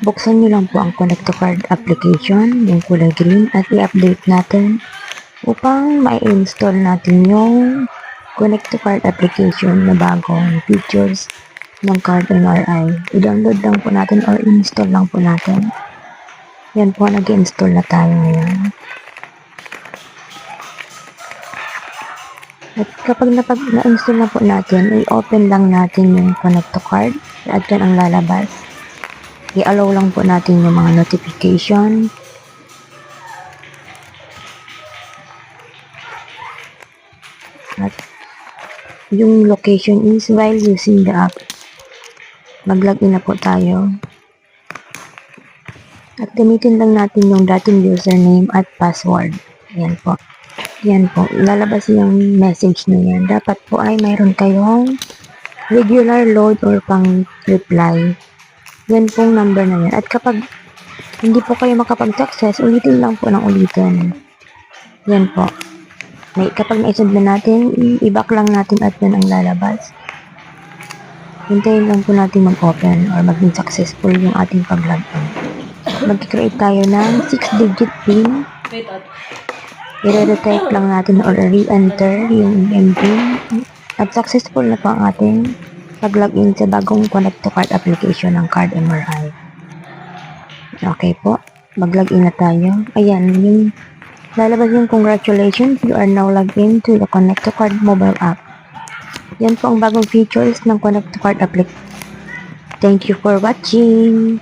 Buksan nyo lang po ang Connect to Card application, yung kulay green, at i-update natin upang ma-install natin yung Connect to Card application na bagong features ng Card MRI. I-download lang po natin or install lang po natin. Yan po, nag-install na tayo ngayon. At kapag na-install na po natin, i-open lang natin yung Connect to Card at yan ang lalabas. I-allow lang po natin yung mga notification. At yung location is while using the app. Mag-login na po tayo. At gamitin lang natin yung dating username at password. Yan po. Yan po. Lalabas yung message na yan. Dapat po ay mayroon kayong regular load or pang reply. Yan pong number na yan. At kapag hindi po kayo makapag-success, ulitin lang po ng ulitin. Yan po. Kapag na-send na natin, i-back lang natin at yan ang lalabas. Hintayin lang po natin mag-open or maging successful yung ating pag-login. Mag-create tayo ng 6-digit PIN. I-retype lang natin or re-enter yung PIN. At successful na po ang ating pag-login sa bagong Connect to Card application ng Card MRI. Okay po. Mag-login na tayo. Ayan, yung lalabas yung congratulations, you are now logged in to the Connect to Card mobile app. Yan po ang bagong features ng Connect to Card application. Thank you for watching.